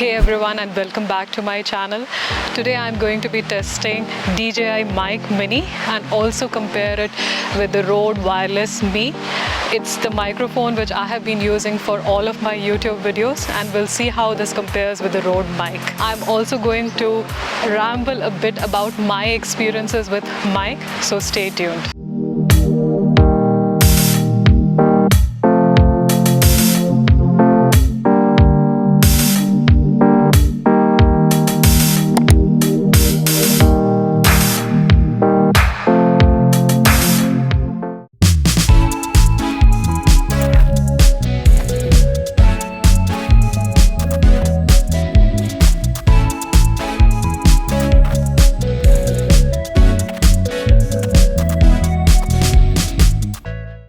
Hey everyone, and welcome back to my channel. Today I'm going to be testing DJI Mic Mini and also compare it with the Rode Wireless Me. It's the microphone which I have been using for all of my YouTube videos, and we'll see how this compares with the Rode mic. I'm also going to ramble a bit about my experiences with mic, so stay tuned.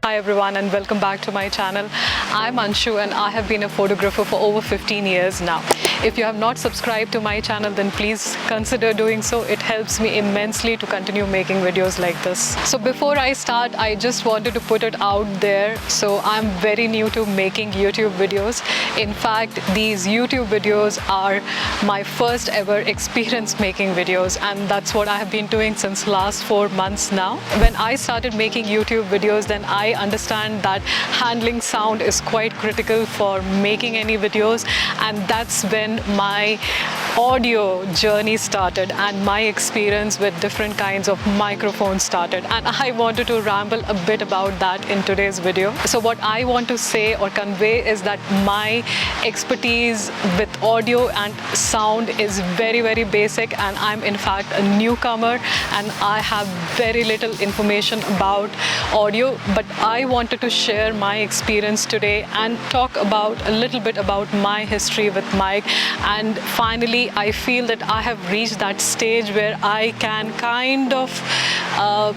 Hi everyone, and welcome back to my channel. I'm Anshu and I have been a photographer for over 15 years now. If you have not subscribed to my channel, then please consider doing so. It helps me immensely to continue making videos like this. So before I start, I just wanted to put it out there. So I'm very new to making YouTube videos. In fact, these YouTube videos are my first ever experience making videos, and that's what I have been doing since last 4 months now. When I started making YouTube videos, then I understand that handling sound is quite critical for making any videos, and that's when my audio journey started and my experience with different kinds of microphones started, and I wanted to ramble a bit about that in today's video. So what I want to say or convey is that my expertise with audio and sound is very basic, and I'm in fact a newcomer and I have very little information about audio, but I wanted to share my experience today and talk about a little bit about my history with mic. And finally, I feel that I have reached that stage where I can kind of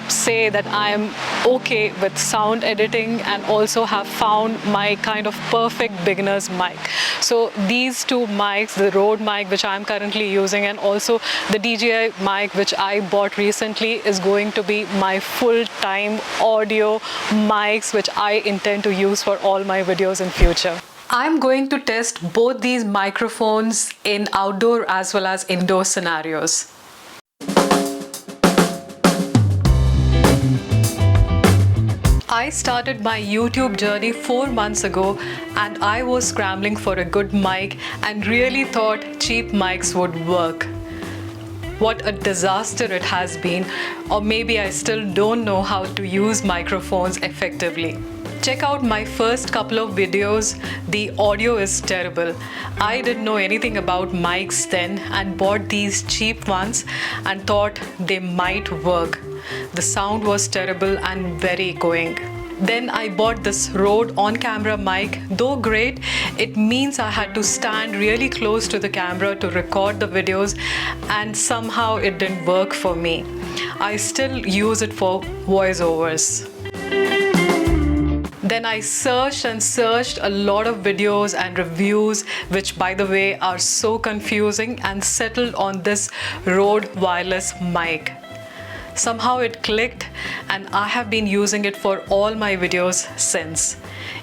say that I am okay with sound editing and also have found my kind of perfect beginner's mic. So these two mics, the Rode mic which I'm currently using and also the DJI mic which I bought recently, is going to be my full-time audio mics which I intend to use for all my videos in future. I'm going to test both these microphones in outdoor as well as indoor scenarios. I started my YouTube journey 4 months ago, and I was scrambling for a good mic and really thought cheap mics would work. What a disaster it has been, or maybe I still don't know how to use microphones effectively. Check out my first couple of videos. The audio is terrible. I didn't know anything about mics then and bought these cheap ones and thought they might work. The sound was terrible and very echoing. Then I bought this Rode on-camera mic. Though great, it means I had to stand really close to the camera to record the videos, and somehow it didn't work for me. I still use it for voiceovers. Then I searched a lot of videos and reviews, which by the way are so confusing, and settled on this Rode wireless mic. Somehow it clicked, and I have been using it for all my videos since.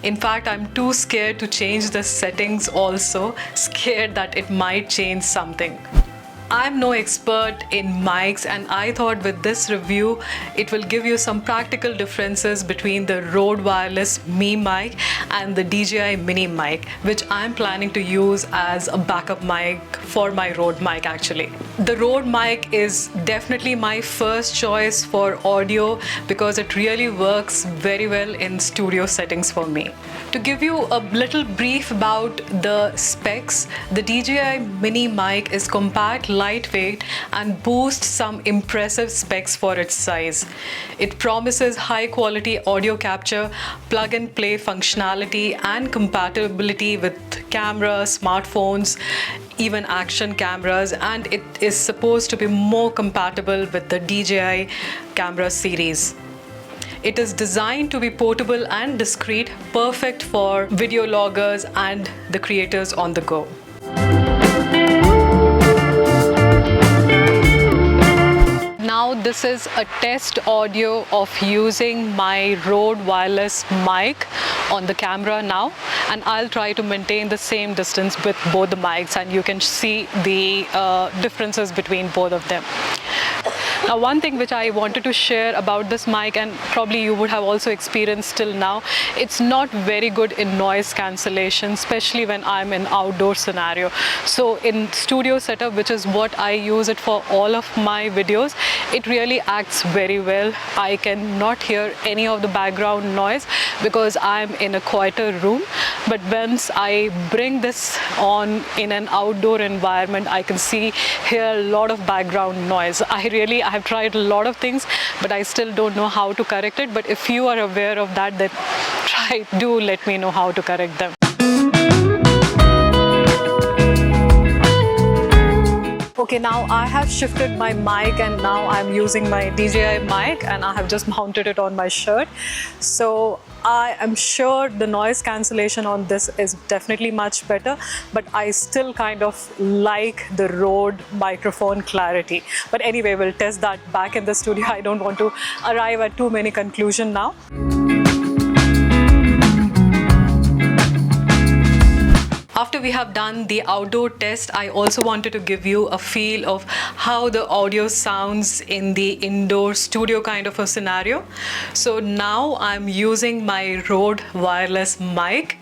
In fact, I'm too scared to change the settings also, scared that it might change something. I'm no expert in mics, and I thought with this review it will give you some practical differences between the Rode Wireless Me mic and the DJI Mini mic, which I'm planning to use as a backup mic for my Rode mic actually. The Rode mic is definitely my first choice for audio because it really works very well in studio settings for me. To give you a little brief about the specs, the DJI Mini mic is compact, lightweight, and boasts some impressive specs for its size. It promises high quality audio capture, plug and play functionality, and compatibility with cameras, smartphones, even action cameras, and it is supposed to be more compatible with the DJI camera series. It is designed to be portable and discreet, perfect for video loggers and the creators on the go. now this is a test audio of using my Rode wireless mic on the camera now, and I'll try to maintain the same distance with both the mics, and you can see the differences between both of them. Now, one thing which I wanted to share about this mic, and probably you would have also experienced till now, it's not very good in noise cancellation, especially when I'm in outdoor scenario. So in studio setup, which is what I use it for all of my videos, it really acts very well. I cannot hear any of the background noise because I'm in a quieter room. But once I bring this on in an outdoor environment, I can hear a lot of background noise. I have tried a lot of things, but I still don't know how to correct it. But if you are aware of that, then do let me know how to correct them. Okay, now I have shifted my mic and now I'm using my DJI mic, and I have just mounted it on my shirt. So I am sure the noise cancellation on this is definitely much better, but I still kind of like the Rode microphone clarity. But anyway, we'll test that back in the studio. I don't want to arrive at too many conclusions now. After we have done the outdoor test, I also wanted to give you a feel of how the audio sounds in the indoor studio kind of a scenario. So now I'm using my Rode wireless mic,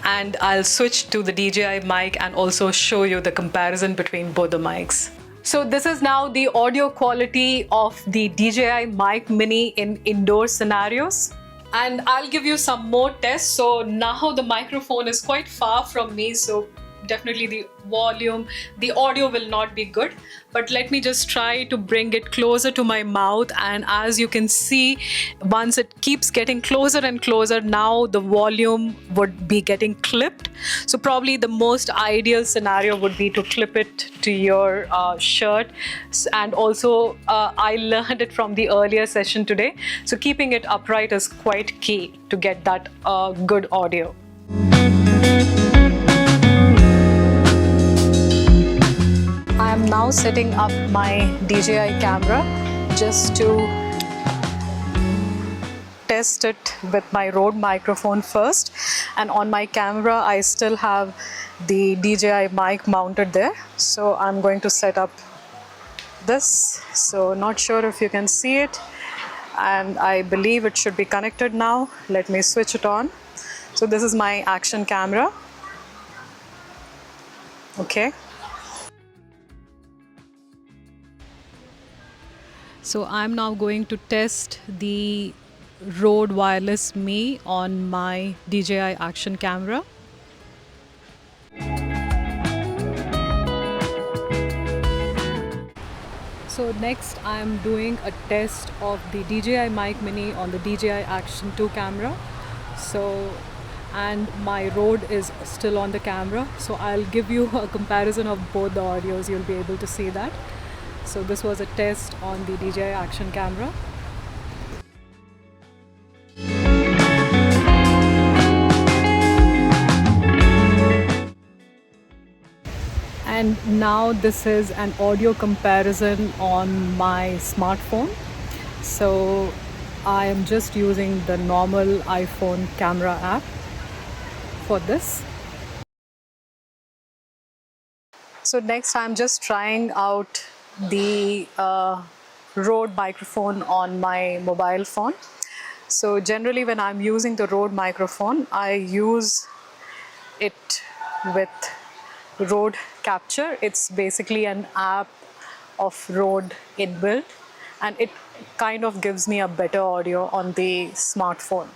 and I'll switch to the DJI mic and also show you the comparison between both the mics. So this is now the audio quality of the DJI Mic Mini in indoor scenarios. And I'll give you some more tests. So now the microphone is quite far from me, so definitely the volume, the audio will not be good. But let me just try to bring it closer to my mouth, and as you can see, once it keeps getting closer and closer, now the volume would be getting clipped. So probably the most ideal scenario would be to clip it to your shirt. And also I learned it from the earlier session today, so keeping it upright is quite key to get that good audio. I am now setting up my DJI camera just to test it with my Rode microphone first. And on my camera, I still have the DJI mic mounted there. So I'm going to set up this. So not sure if you can see it. And I believe it should be connected now. Let me switch it on. So this is my action camera. Okay. So I'm now going to test the Rode Wireless Me on my DJI action camera. So next I'm doing a test of the DJI Mic Mini on the DJI Action 2 camera. And my Rode is still on the camera. So I'll give you a comparison of both the audios. You'll be able to see that. So this was a test on the DJI action camera. And now this is an audio comparison on my smartphone. So I am just using the normal iPhone camera app for this. So next I'm just trying out the Rode microphone on my mobile phone. So generally when I'm using the Rode microphone, I use it with Rode Capture. It's basically an app of Rode inbuilt, and it kind of gives me a better audio on the smartphone.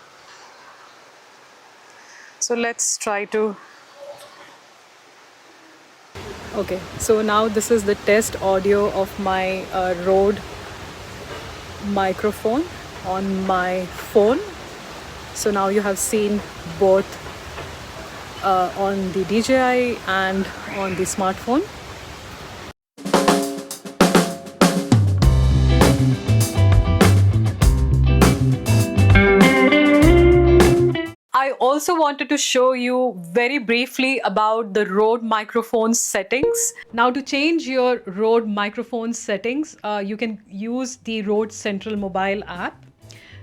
So let's try to. Okay, so now this is the test audio of my Rode microphone on my phone. So now you have seen both on the DJI and on the smartphone. I also wanted to show you very briefly about the Rode microphone settings. Now, to change your Rode microphone settings, you can use the Rode Central Mobile app.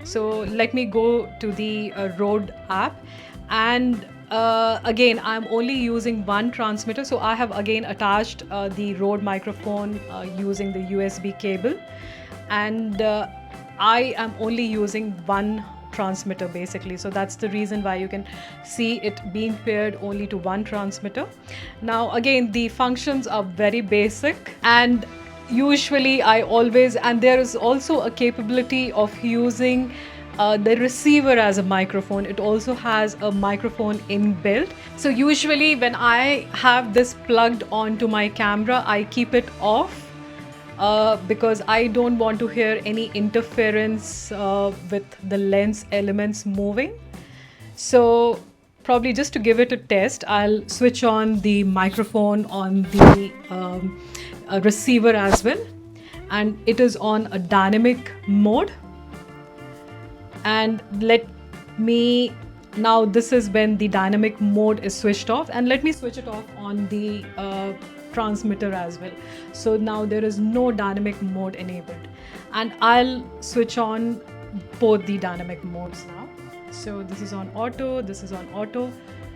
So let me go to the Rode app, and again, I'm only using one transmitter. So I have again attached the Rode microphone using the USB cable, and I am only using one transmitter basically. So that's the reason why you can see it being paired only to one transmitter. Now again, the functions are very basic, and usually and there is also a capability of using the receiver as a microphone. It also has a microphone inbuilt. So usually when I have this plugged onto my camera, I keep it off because I don't want to hear any interference with the lens elements moving. So probably just to give it a test, I'll switch on the microphone on the receiver as well, and it is on a dynamic mode. And now this is when the dynamic mode is switched off, and let me switch it off on the transmitter as well. So now there is no dynamic mode enabled, and I'll switch on both the dynamic modes now. So this is on auto, this is on auto.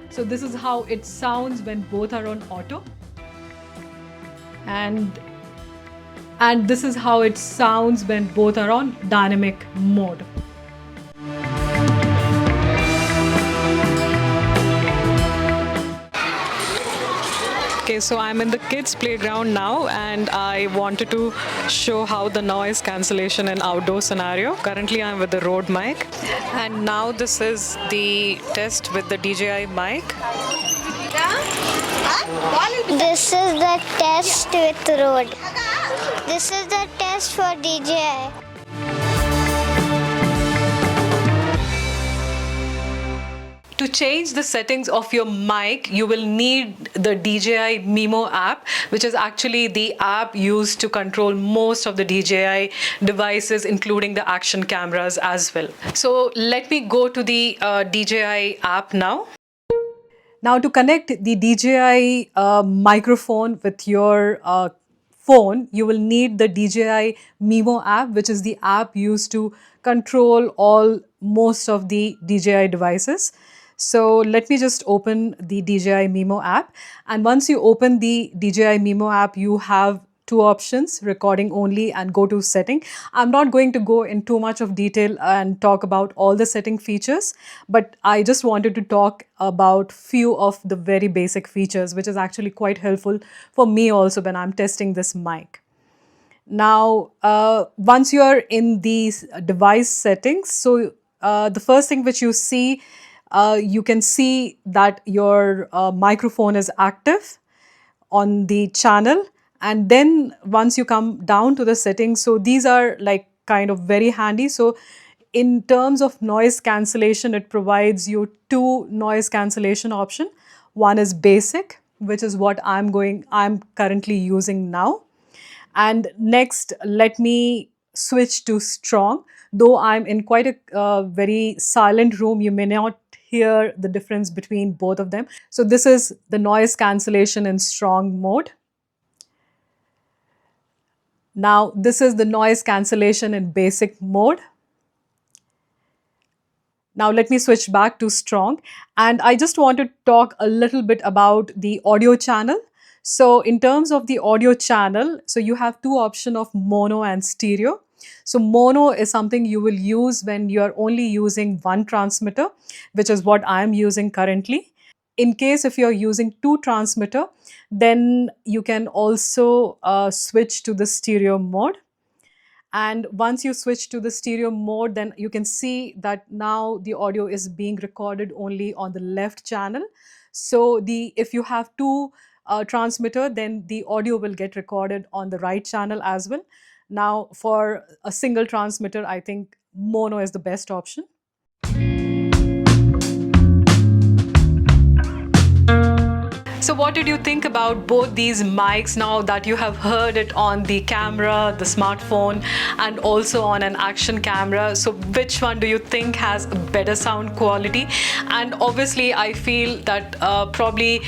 So this is how it sounds when both are on auto, and this is how it sounds when both are on dynamic mode. Okay, so I'm in the kids playground now, and I wanted to show how the noise cancellation in outdoor scenario. Currently I'm with the Rode mic, and now this is the test with the DJI mic. This is the test with Rode. This is the test for DJI. To change the settings of your mic, you will need the DJI Mimo app, which is actually the app used to control most of the DJI devices, including the action cameras as well. So let me go to the DJI app now. Now to connect the DJI microphone with your phone, you will need the DJI Mimo app, which is the app used to control most of the DJI devices. So let me just open the DJI Mimo app. And once you open the DJI Mimo app, you have two options: recording only and go to setting. I'm not going to go in too much of detail and talk about all the setting features, but I just wanted to talk about few of the very basic features, which is actually quite helpful for me also when I'm testing this mic. Now, once you are in these device settings, so the first thing which you see, you can see that your microphone is active on the channel. And then once you come down to the settings, so these are like kind of very handy. So in terms of noise cancellation, it provides you two noise cancellation options. One is basic, which is what I'm currently using now. And next, let me switch to strong. Though I'm in quite a very silent room, you may not hear the difference between both of them. So this is the noise cancellation in strong mode. Now this is the noise cancellation in basic mode. Now let me switch back to strong, and I just want to talk a little bit about the audio channel. So in terms of the audio channel, so you have two options of mono and stereo. So mono is something you will use when you are only using one transmitter, which is what I am using currently. In case if you're using two transmitter, then you can also switch to the stereo mode. And once you switch to the stereo mode, then you can see that now the audio is being recorded only on the left channel. So if you have two transmitter, then the audio will get recorded on the right channel as well. Now for a single transmitter, I think mono is the best option. So So what did you think about both these mics now that you have heard it on the camera, the smartphone, and also on an action camera? So which one do you think has a better sound quality? And obviously I feel that probably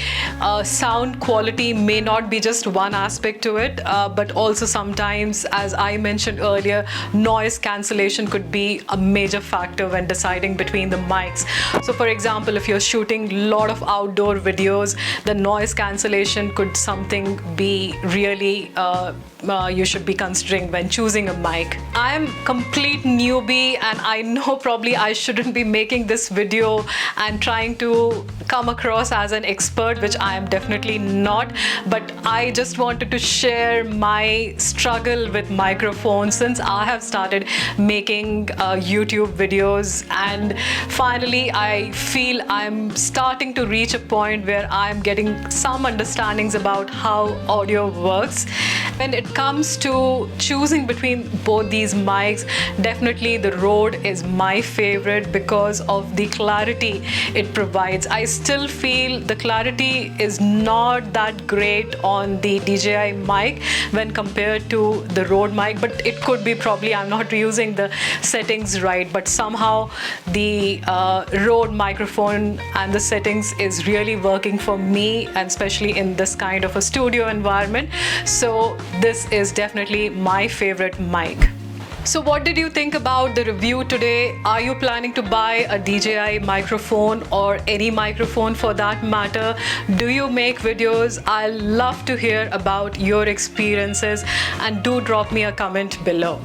sound quality may not be just one aspect to it, but also sometimes, as I mentioned earlier, noise cancellation could be a major factor when deciding between the mics. So for example, if you're shooting a lot of outdoor videos, the noise cancellation could something be really you should be considering when choosing a mic. I'm complete newbie, and I know probably I shouldn't be making this video and trying to come across as an expert, which I am definitely not, but I just wanted to share my struggle with microphones since I have started making YouTube videos, and finally I feel I'm starting to reach a point where I'm getting some understandings about how audio works. When it comes to choosing between both these mics, definitely the Rode is my favorite because of the clarity it provides. I still feel the clarity is not that great on the DJI mic when compared to the Rode mic, but it could be probably I'm not using the settings right, but somehow the Rode microphone and the settings is really working for me, and especially in this kind of a studio environment. So this is definitely my favorite mic. So what did you think about the review today? Are you planning to buy a DJI microphone or any microphone for that matter? Do you make videos? I love to hear about your experiences, and do drop me a comment below.